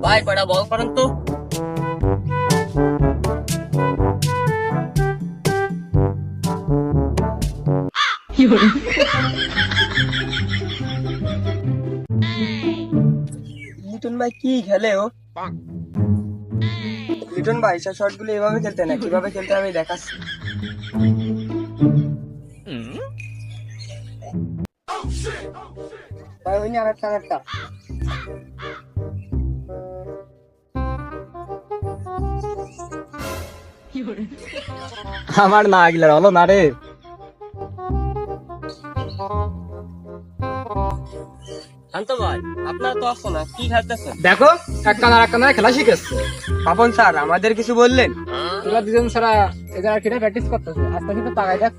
ভাই কয়টা বল করেন তো। লিটন ভাই কি খেলে ও? লিটন ভাই সব শট গুলো এভাবে খেলতে না, কিভাবে খেলতে আমি দেখাচ্ছি। ভাই হইনি আরেকটা। আমার না গিলার হলো না রে। শান্ত ভাই আপনার তো আসছো না, কি খেলতেছেন? দেখো এক কানা খেলা শিখেছে। পাপন স্যার আমাদের কিছু বললেন? তোরা দুজন ছাড়া এদের আর কিনা প্র্যাকটিস করতেছে, আস্তে আস্তে তাকাই দেখ।